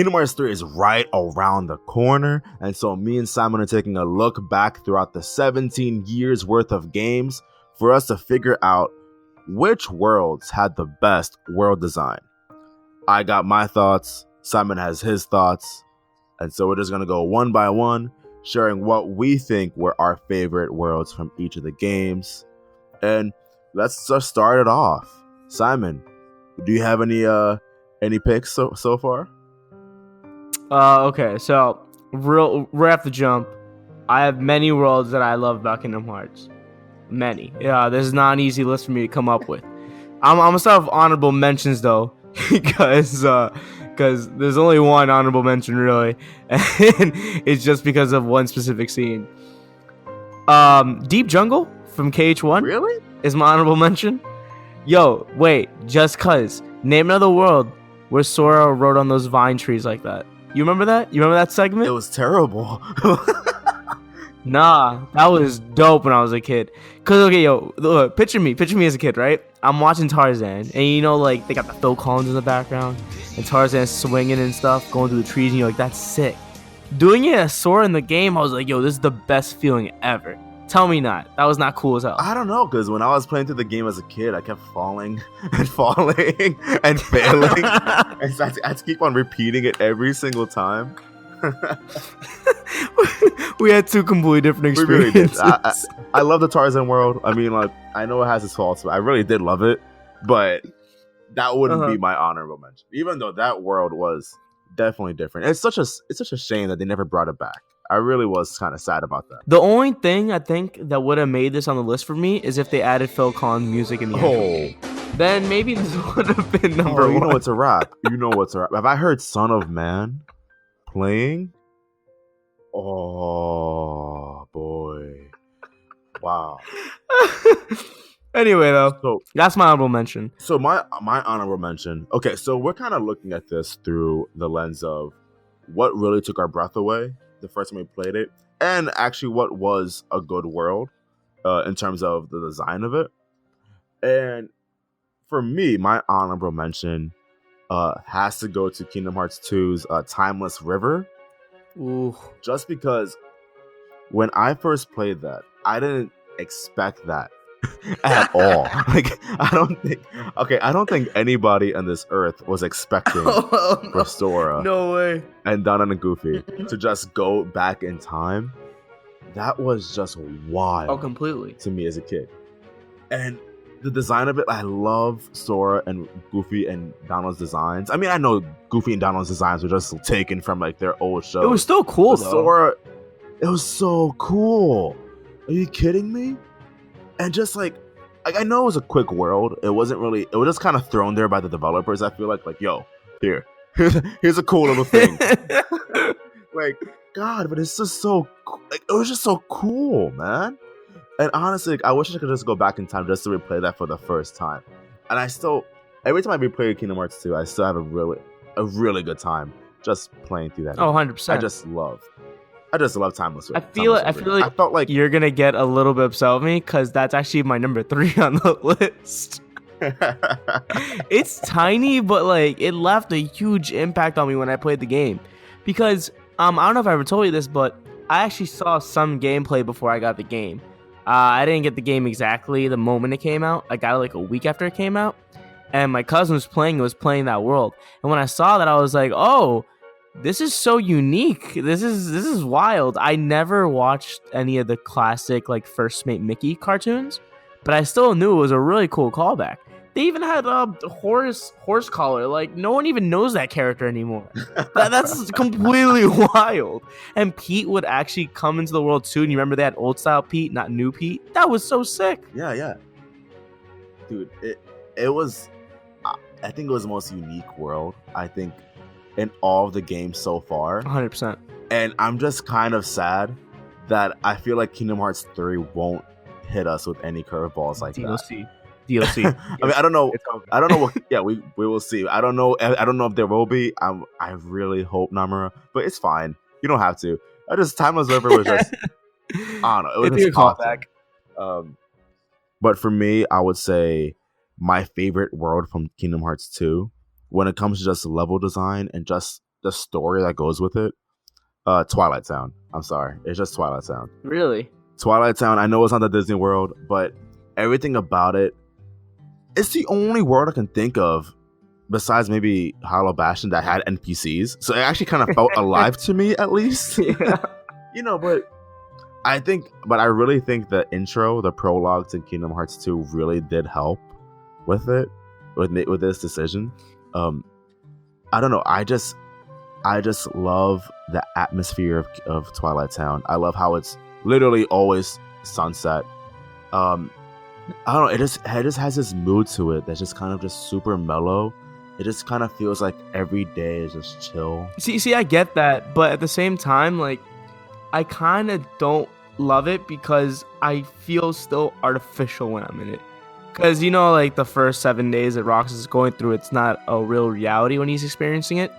Kingdom Hearts 3 is right around the corner, and so me and Simon are taking a look back throughout the 17 years worth of games for us to figure out which worlds had the best world design. I got my thoughts, Simon has his thoughts, and so we're just going to go one by one, sharing what we think were our favorite worlds from each of the games. And let's just start it off. Simon, do you have any picks so far? Okay, so right off the jump, I have many worlds that I love about Kingdom Hearts. Many. Yeah, this is not an easy list for me to come up with. I'm gonna start with honorable mentions though, because there's only one honorable mention really, and it's just because of one specific scene. Deep Jungle from KH1 Really? is my honorable mention. Yo, wait, just cause. Name another world where Sora rode on those vine trees like that. You remember that? You remember that segment? It was terrible. Nah, that was dope when I was a kid. Cause okay, yo, look, picture me as a kid, right? I'm watching Tarzan, and you know, like they got the Phil Collins in the background, and Tarzan swinging and stuff, going through the trees, and you're like, that's sick. Doing it as Sora in the game, I was like, yo, this is the best feeling ever. Tell me not. That was not cool as hell. I don't know, because when I was playing through the game as a kid, I kept falling and falling and failing. And so I had to keep on repeating it every single time. We had two completely different experiences. We really did. I love the Tarzan world. I mean, like, I know it has its faults, but I really did love it. But that wouldn't be my honorable mention, even though that world was definitely different. It's such a shame that they never brought it back. I really was kind of sad about that. The only thing I think that would have made this on the list for me is if they added Phil Collins music in the end. Then maybe this would have been number one. You know what's a rap. Have I heard Son of Man playing? Oh, boy. Wow. Anyway, though, so that's my honorable mention. So my honorable mention. Okay, so we're kind of looking at this through the lens of what really took our breath away the first time we played it, and actually what was a good world in terms of the design of it. And for me, my honorable mention has to go to Kingdom Hearts 2's Timeless River. Ooh. Just because when I first played that, I didn't expect that at all. Like, I don't think anybody on this earth was expecting for Sora, no way, and Donald and Goofy to just go back in time. That was just wild. Oh, completely. To me as a kid. And the design of it, I love Sora and Goofy and Donald's designs. I mean, I know Goofy and Donald's designs were just taken from like their old shows. It was still cool though. Sora, it was so cool. Are you kidding me? And just like I know it was a quick world. It was just kind of thrown there by the developers. I feel like yo, here's a cool little thing. Like, God, but it's just so, like, it was just so cool, man. And honestly, I wish I could just go back in time just to replay that for the first time. And every time I replay Kingdom Hearts 2, I still have a really good time just playing through that. Oh, 100%. I just love Timeless River. I feel like I felt like you're gonna get a little bit upset with me because that's actually my number 3 on the list. It's tiny, but like it left a huge impact on me when I played the game. Because I don't know if I ever told you this, but I actually saw some gameplay before I got the game. I didn't get the game exactly the moment it came out. I got it like a week after it came out, and my cousin was playing that world. And when I saw that, I was like, oh, this is so unique. This is wild. I never watched any of the classic like First Mate Mickey cartoons, but I still knew it was a really cool callback. They even had a horse collar. Like, no one even knows that character anymore. That's completely wild. And Pete would actually come into the world too. And you remember they had old style Pete, not new Pete? That was so sick. Yeah. Dude, it was, I think it was the most unique world, I think, in all of the games so far. 100%. And I'm just kind of sad that I feel like Kingdom Hearts 3 won't hit us with any curveballs like DLC. I mean, I don't know what. Yeah, we will see. I don't know if there will be. I really hope Namura, but it's fine. You don't have to. Timeless River was just, I don't know. It was a callback. But for me, I would say my favorite world from Kingdom Hearts 2, when it comes to just level design and just the story that goes with it, Twilight Town. I'm sorry, it's just Twilight Town. Really? Twilight Town. I know it's not the Disney World, but everything about it. It's the only world I can think of, besides maybe Hollow Bastion, that had NPCs. So it actually kind of felt alive to me, at least. Yeah. But I really think the intro, the prologue to Kingdom Hearts 2 really did help with it, with this decision. I don't know. I just love the atmosphere of Twilight Town. I love how it's literally always sunset. I don't know. It just has this mood to it that's just kind of just super mellow. It just kind of feels like every day is just chill. See, I get that, but at the same time, like, I kind of don't love it because I feel still artificial when I'm in it. Because, like, the first 7 days that Rox is going through, it's not a real reality when he's experiencing it.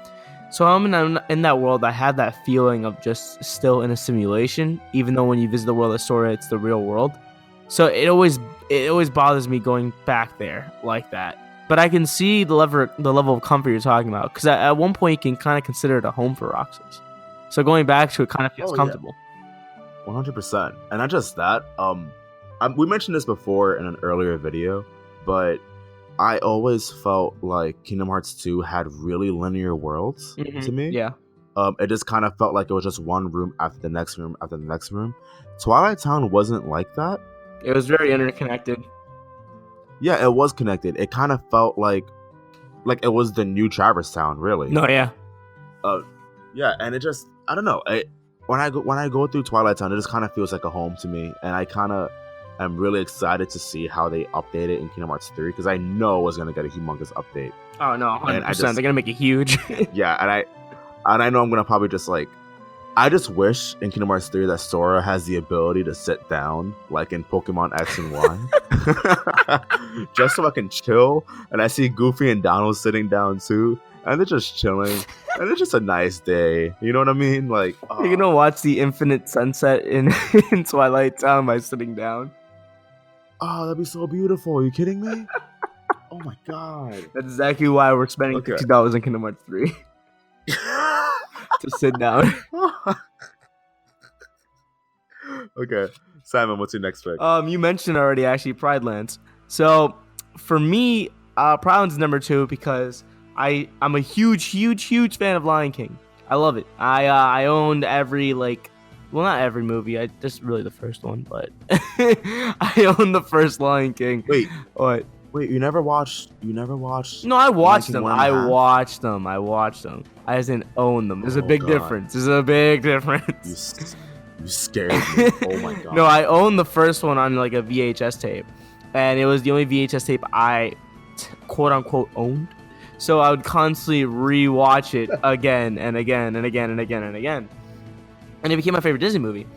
So I'm in that world, I had that feeling of just still in a simulation, even though when you visit the world of Sora, it's the real world. So it always bothers me going back there like that. But I can see the level of comfort you're talking about, because at one point you can kind of consider it a home for Roxas. So going back to it kind of feels comfortable. 100%. And not just that. We mentioned this before in an earlier video, but I always felt like Kingdom Hearts 2 had really linear worlds to me. Yeah. It just kind of felt like it was just one room after the next room after the next room. Twilight Town wasn't like that. It was very interconnected. Yeah, it was connected. It kind of felt like it was the new Traverse Town, really. No, yeah. Yeah, and it just, I don't know. When I go through Twilight Town, it just kind of feels like a home to me, and I kind of am really excited to see how they update it in Kingdom Hearts 3, because I know it's gonna get a humongous update. Oh no, 100%. They're gonna make it huge. Yeah, and I know I'm gonna probably just like. I just wish in Kingdom Hearts 3 that Sora has the ability to sit down, like in Pokemon X and Y, just so I can chill. And I see Goofy and Donald sitting down too, and they're just chilling, and it's just a nice day. You know what I mean? Like, you're gonna watch the infinite sunset in Twilight Town by sitting down. Oh, that'd be so beautiful. Are you kidding me? Oh my god! That's exactly why we're spending $50 in Kingdom Hearts 3. To sit down. Okay, Simon, what's your next pick? You mentioned already, actually, Pride Lands. So for me, Pride Lands is number 2 because I'm a huge fan of Lion King. I love it. I owned every not every movie. Just really the first one, but I owned the first Lion King. Wait, what? Wait, you never watched? No, I watched them. I watched them. I just didn't own them. There's a big difference. You scared me. Oh my god. No, I owned the first one on like a VHS tape, and it was the only VHS tape I quote unquote owned. So I would constantly rewatch it again and again and again and again and again, and it became my favorite Disney movie.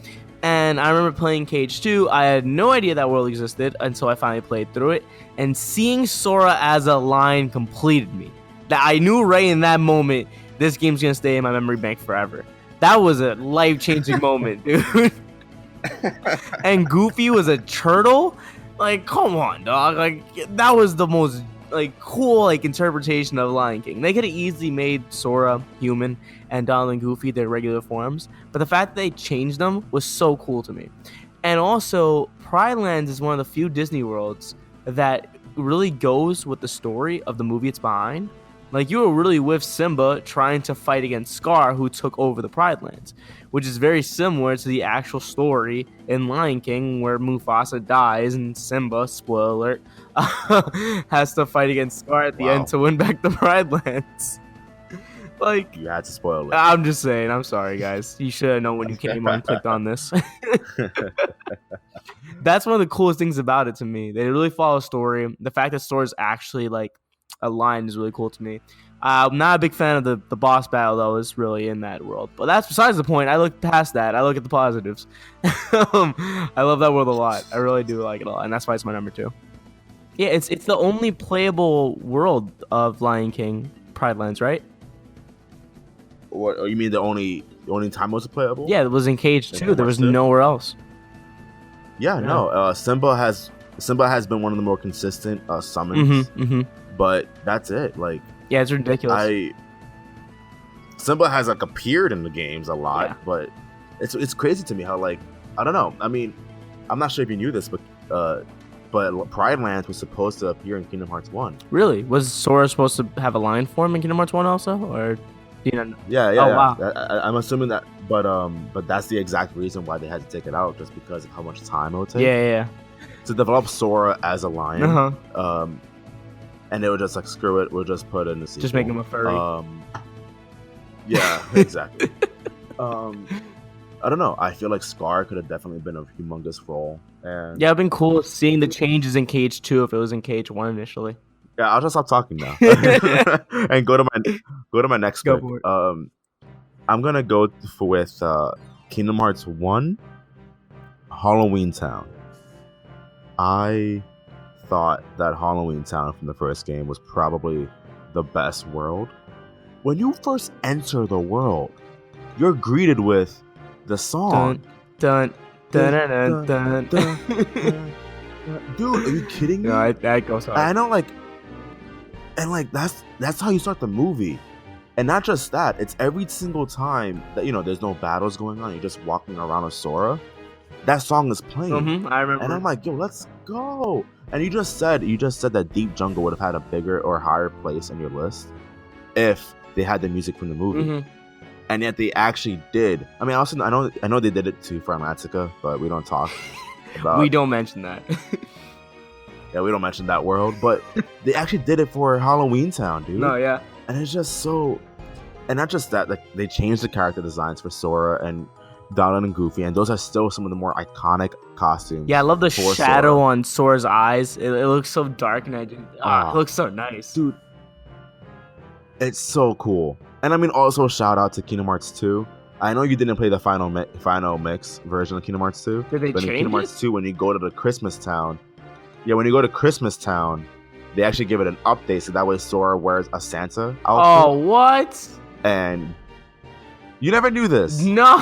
And I remember playing Cage 2. I had no idea that world existed until I finally played through it. And seeing Sora as a lion completed me. That I knew right in that moment, this game's gonna stay in my memory bank forever. That was a life-changing moment, dude. And Goofy was a turtle? Like, come on, dog. Like, that was the most cool interpretation of Lion King. They could have easily made Sora human and Donald and Goofy their regular forms, but the fact that they changed them was so cool to me. And also, Pride Lands is one of the few Disney worlds that really goes with the story of the movie it's behind. Like, you were really with Simba trying to fight against Scar, who took over the Pride Lands, which is very similar to the actual story in Lion King, where Mufasa dies and Simba, spoiler alert, has to fight against Scar at the end to win back the Pride Lands. Like, you had to spoil it. I'm just saying. I'm sorry, guys. You should have known when you came on and clicked on this. That's one of the coolest things about it to me. They really follow a story. The fact that Sora's actually a lion is really cool to me. I'm not a big fan of the boss battle though. Is really in that world, but that's besides the point. I look past that. I look at the positives. I love that world a lot. I really do like it a lot, and that's why it's my number 2. Yeah, it's the only playable world of Lion King, Pride Lands, right? What you mean? The only time it was playable? Yeah, it was in Cage 2. There was nowhere else. Yeah, no. Simba has been one of the more consistent summons, but that's it. Yeah, it's ridiculous. Simba has like appeared in the games a lot, but it's crazy to me how like I don't know. I mean, I'm not sure if you knew this, but Pride Lands was supposed to appear in Kingdom Hearts 1. Really? Was Sora supposed to have a line form in Kingdom Hearts 1 also, or? Yeah. Wow. I'm assuming that, but that's the exact reason why they had to take it out, just because of how much time it would take. Yeah. To develop Sora as a lion. And they were just like, screw it, we'll just put in the sequel. Just make him a furry. Yeah, exactly. I don't know. I feel like Scar could have definitely been a humongous role. And yeah, it'd been cool seeing the changes in Cage 2 if it was in Cage 1 initially. Yeah, I'll just stop talking now and go to my next pick. I'm gonna go with Kingdom Hearts 1, Halloweentown. I thought that Halloweentown from the first game was probably the best world. When you first enter the world, you're greeted with the song. Dun, dun, dun, dun, dun, dun. Dude, are you kidding me? No, that goes hard. I know, and that's how you start the movie. And not just that, it's every single time that, there's no battles going on, you're just walking around with Sora, that song is playing. I remember. And I'm like, yo, let's go. And you just said that Deep Jungle would have had a bigger or higher place in your list if they had the music from the movie. And yet they actually did. I mean, also, I know they did it to Framatica, but we don't talk about. We don't mention that. Yeah, we don't mention that world, but they actually did it for Halloweentown, dude. No, yeah. And it's just so, and not just that, like they changed the character designs for Sora and Donald and Goofy, and those are still some of the more iconic costumes. Yeah, I love the shadow on Sora's eyes. It looks so dark, and it looks so nice, dude. It's so cool. And I mean, also shout out to Kingdom Hearts 2. I know you didn't play the final mix version of Kingdom Hearts 2. Did they but change in Kingdom Hearts 2, when you go to the Christmas Town, they actually give it an update so that way Sora wears a Santa outfit. Oh, what? And you never knew this. No.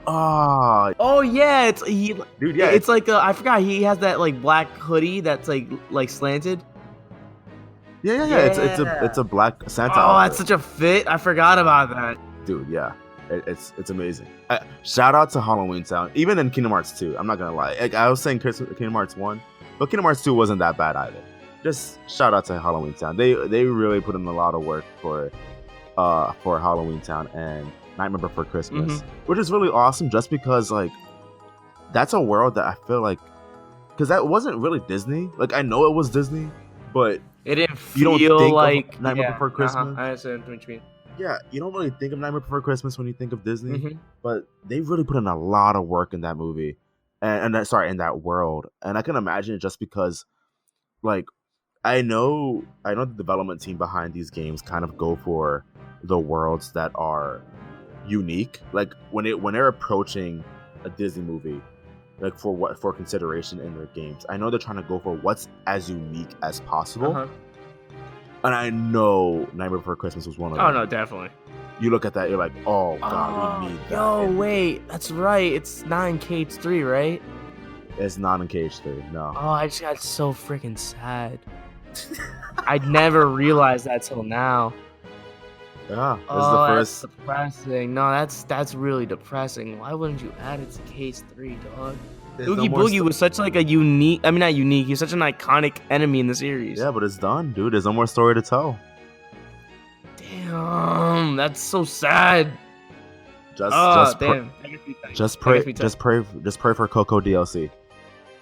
Oh yeah, dude, yeah. It's like I forgot he has that like black hoodie that's like slanted. Yeah. It's a black Santa outfit. Oh, that's such a fit. I forgot about that. Dude, yeah. It's amazing. Shout out to Halloweentown. Even in Kingdom Hearts 2, I'm not gonna lie. Like, I was saying Kingdom Hearts 1, but Kingdom Hearts 2 wasn't that bad either. Just shout out to Halloweentown. They really put in a lot of work for Halloweentown and Nightmare Before Christmas, which is really awesome. Just because like that's a world that I feel like, because that wasn't really Disney. Like I know it was Disney, but it didn't feel you don't think like of Nightmare Before Christmas. I understand what you mean. Yeah, you don't really think of Nightmare Before Christmas when you think of Disney, but they really put in a lot of work in that movie, in that world. And I can imagine it just because, like, I know the development team behind these games kind of go for the worlds that are unique. Like when they're approaching a Disney movie, like for consideration in their games, I know they're trying to go for what's as unique as possible. And I know Nightmare Before Christmas was one of them. Oh, no, definitely. You look at that, you're like, oh, God, we need that. Yo, wait. That's right. It's not in Cage 3, right? It's not in Cage 3, no. Oh, I just got so freaking sad. I'd never realized that till now. Yeah, this is the first. That's depressing. No, that's really depressing. Why wouldn't you add it to Cage 3, dog? Oogie Boogie was such like a unique, I mean not unique, he's such an iconic enemy in the series. Yeah, but it's done, dude. There's no more story to tell. Damn, that's so sad. Just pray for Coco DLC.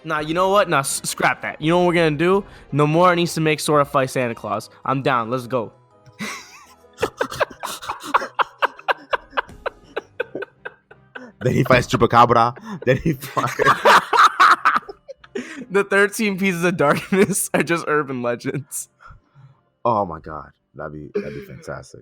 Nah, you know what? Nah, scrap that. You know what we're gonna do? Nomura needs to make Sora fight Santa Claus. I'm down. Let's go. Then he fights Chupacabra. Then he fights. The 13 pieces of darkness are just urban legends. Oh my god, that'd be fantastic.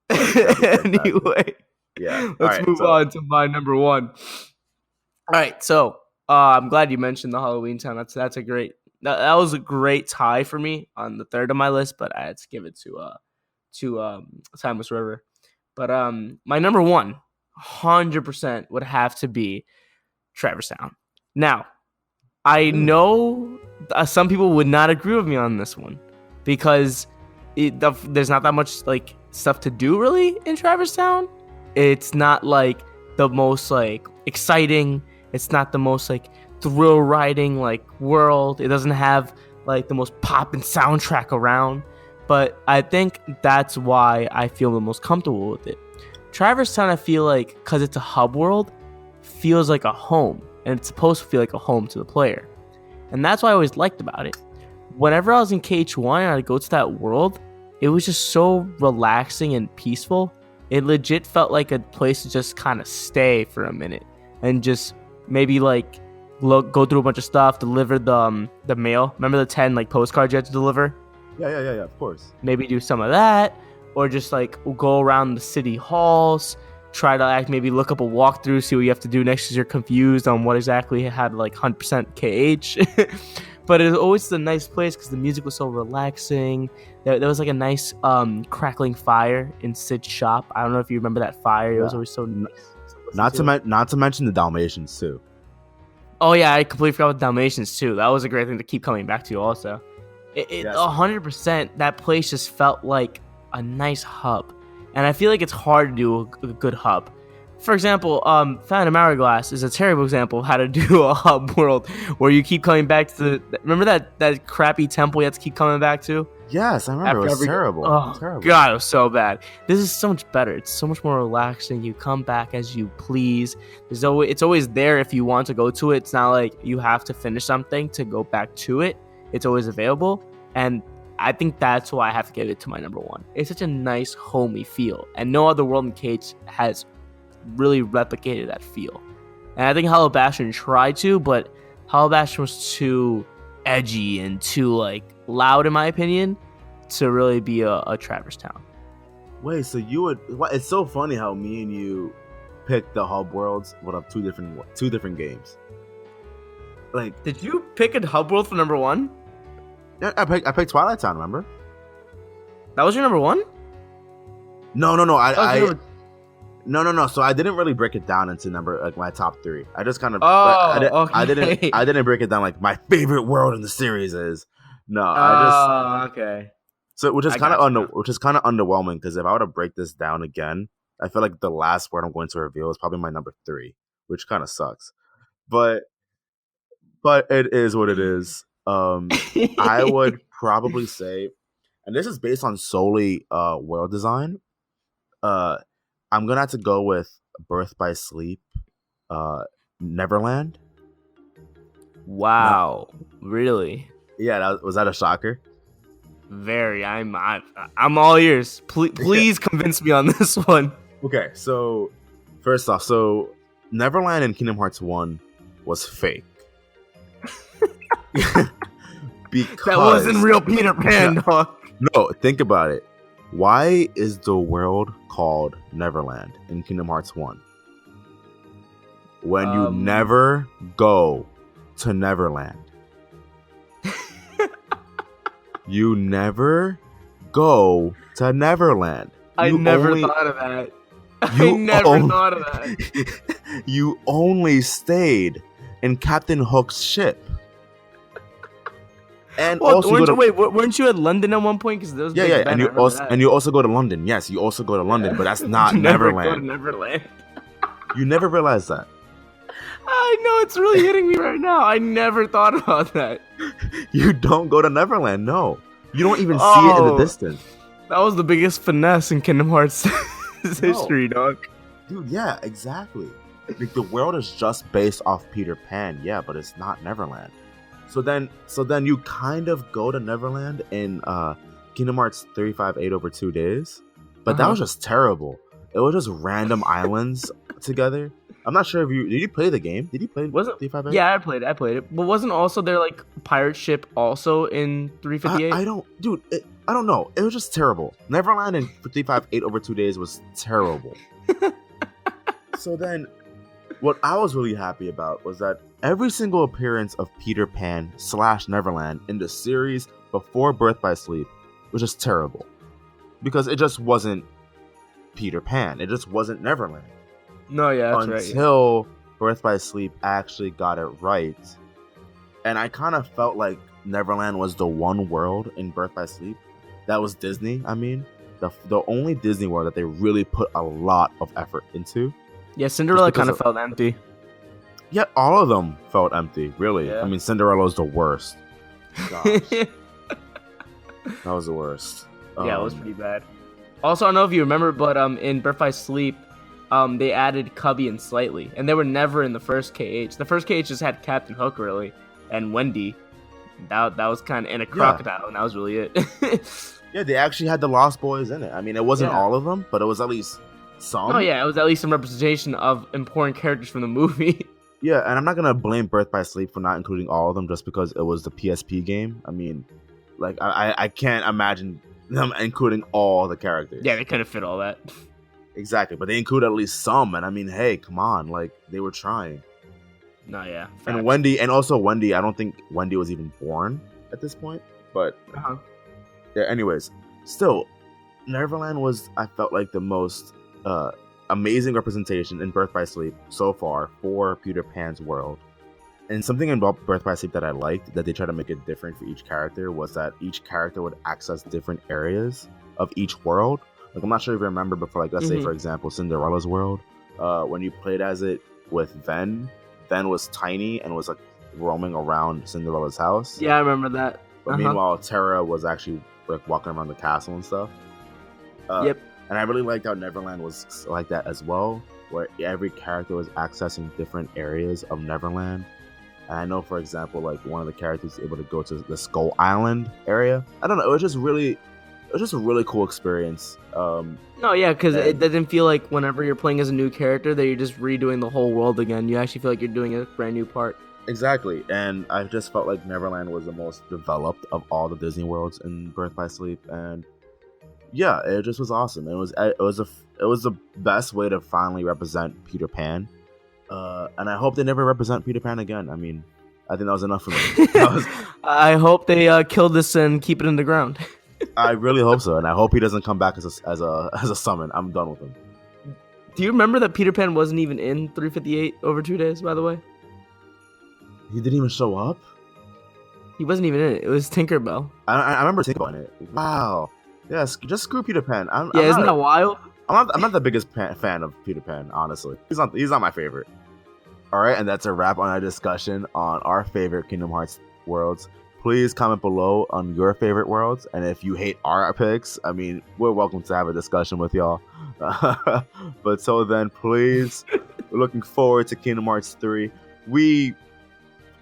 Anyway, yeah. Let's move on to my number one. All right, so I'm glad you mentioned the Halloweentown. That's a great. That was a great tie for me on the third of my list, but I had to give it to Timeless River. But my number one. 100% would have to be Traverse Town. Now, I know some people would not agree with me on this one because there's not that much like stuff to do really in Traverse Town. It's not like the most like exciting. It's not the most like thrill riding like world. It doesn't have like the most poppin' soundtrack around. But I think that's why I feel the most comfortable with it. Traverse Town, I feel like, because it's a hub world, feels like a home. And it's supposed to feel like a home to the player. And that's what I always liked about it. Whenever I was in KH1 and I'd go to that world, it was just so relaxing and peaceful. It legit felt like a place to just kind of stay for a minute. And just maybe like go through a bunch of stuff, deliver the mail. Remember the 10 like postcards you had to deliver? Yeah, of course. Maybe do some of that, or just like go around the city halls, try to maybe look up a walkthrough, see what you have to do next because you're confused on what exactly had like 100% KH. But it was always a nice place because the music was so relaxing. There was like a nice crackling fire in Sid's shop. I don't know if you remember that fire. It was always so nice. Not to mention the Dalmatians too. Oh yeah, I completely forgot about Dalmatians too. That was a great thing to keep coming back to also. It 100%, that place just felt like a nice hub. And I feel like it's hard to do a good hub. For example, Phantom Hourglass is a terrible example of how to do a hub world where you keep coming back to remember that crappy temple you have to keep coming back to? Yes, I remember. It was terrible. Oh, terrible. God, it was so bad. This is so much better. It's so much more relaxing. You come back as you please. It's always there if you want to go to it. It's not like you have to finish something to go back to it. It's always available. And I think that's why I have to give it to my number one. It's such a nice, homey feel. And no other world in KH has really replicated that feel. And I think Hollow Bastion tried to, but Hollow Bastion was too edgy and too like loud in my opinion to really be a Traverse Town. Wait, so you would? It's so funny how me and you picked the hub worlds, but of two different games. Like, did you pick a hub world for number one? Yeah, I picked Twilight Town. Remember? That was your number one? No. No. So I didn't really break it down into my top three. I just kind of. Okay. I didn't break it down like my favorite world in the series is. No, okay. So which is kind of underwhelming because if I were to break this down again, I feel like the last word I'm going to reveal is probably my number 3, which kind of sucks. But it is what it is. I would probably say, and this is based on solely world design. I'm gonna have to go with Birth by Sleep, Neverland. Wow, really? Yeah, was that a shocker? Very. I'm all ears. Please convince me on this one. Okay, so first off, Neverland in Kingdom Hearts 1 was fake. Because that wasn't real Peter Pan, dog. No, think about it. Why is the world called Neverland in Kingdom Hearts 1? When you never go to Neverland. You never go to Neverland. I never thought of that. I never thought of that. You only stayed in Captain Hook's ship. And weren't you at London at one point? Because and you also go to London. Yes, you also go to London, but that's not Neverland. Go to Neverland. You never realized that. I know, it's really hitting me right now. I never thought about that. You don't go to Neverland, no. You don't even see it in the distance. That was the biggest finesse in Kingdom Hearts history, dog. Dude, yeah, exactly. Like, the world is just based off Peter Pan, yeah, but it's not Neverland. So then you kind of go to Neverland in Kingdom Hearts 358 over 2 days. But that was just terrible. It was just random islands together. I'm not sure if did you play the game? Did you play 358? Yeah, I played it. But wasn't also there like a pirate ship also in 358? I don't know. It was just terrible. Neverland in 358 over 2 days was terrible. So then what I was really happy about was that every single appearance of Peter Pan / Neverland in the series before Birth by Sleep was just terrible. Because it just wasn't Peter Pan. It just wasn't Neverland. No, yeah, that's right. Until Birth by Sleep actually got it right. And I kind of felt like Neverland was the one world in Birth by Sleep that was Disney, I mean. the only Disney World that they really put a lot of effort into. Yeah, Cinderella kind of felt empty. Yeah, all of them felt empty, really. Yeah. I mean, Cinderella's the worst. Gosh. That was the worst. Yeah, it was pretty bad. Also, I don't know if you remember, but in Birth by Sleep, they added Cubby and Slightly, and they were never in the first KH. The first KH just had Captain Hook, really, and Wendy. That was kind of, and a crocodile, and that was really it. Yeah, they actually had the Lost Boys in it. I mean, it wasn't all of them, but it was at least some. Oh yeah, it was at least some representation of important characters from the movie. Yeah, and I'm not gonna blame Birth by Sleep for not including all of them just because it was the PSP game. I mean, like I can't imagine them including all the characters. Yeah, they couldn't fit all that. Exactly, but they include at least some, and I mean, hey, come on, like they were trying. No, yeah. Facts. And Wendy, and also Wendy, I don't think Wendy was even born at this point, but yeah. Anyways, still, Neverland was, I felt like, the most amazing representation in Birth by Sleep so far for Peter Pan's world. And something about Birth by Sleep that I liked, that they tried to make it different for each character, was that each character would access different areas of each world. Like, I'm not sure if you remember, but for, like, let's say, for example, Cinderella's world, when you played as it with Ven was tiny and was, like, roaming around Cinderella's house. Yeah, I remember that. But meanwhile, Terra was actually, like, walking around the castle and stuff. Yep. And I really liked how Neverland was like that as well, where every character was accessing different areas of Neverland. And I know, for example, like, one of the characters was able to go to the Skull Island area. I don't know. It was just a really cool experience. No, yeah, because it doesn't feel like whenever you're playing as a new character that you're just redoing the whole world again. You actually feel like you're doing a brand new part. Exactly, and I just felt like Neverland was the most developed of all the Disney worlds in Birth by Sleep, and yeah, it just was awesome. It was the best way to finally represent Peter Pan, and I hope they never represent Peter Pan again. I mean, I think that was enough for me. I hope they kill this and keep it in the ground. I really hope so, and I hope he doesn't come back as a summon. I'm done with him. Do you remember that Peter Pan wasn't even in 358 over 2 days? By the way, he didn't even show up. He wasn't even in it. It was Tinkerbell. I remember Tinkerbell in it. Wow. Yeah, just screw Peter Pan. Isn't that wild? I'm not the biggest fan of Peter Pan, honestly. He's not my favorite. All right, and that's a wrap on our discussion on our favorite Kingdom Hearts worlds. Please comment below on your favorite worlds, and if you hate our picks, I mean, we're welcome to have a discussion with y'all. But till then, please, we're looking forward to Kingdom Hearts 3. We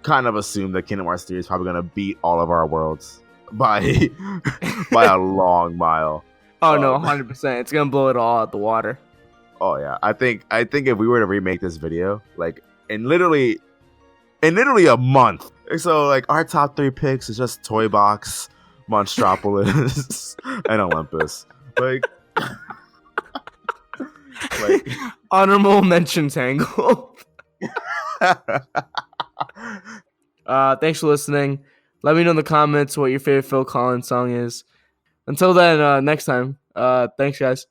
kind of assume that Kingdom Hearts 3 is probably going to beat all of our worlds by a long mile. Oh no, 100%. It's gonna blow it all out the water. Oh yeah, I think if we were to remake this video, like in literally a month, so like our top 3 picks is just Toy Box, Monstropolis, and Olympus. Like honorable mention Tangle. Thanks for listening. Let me know in the comments what your favorite Phil Collins song is. Until then, next time. Thanks, guys.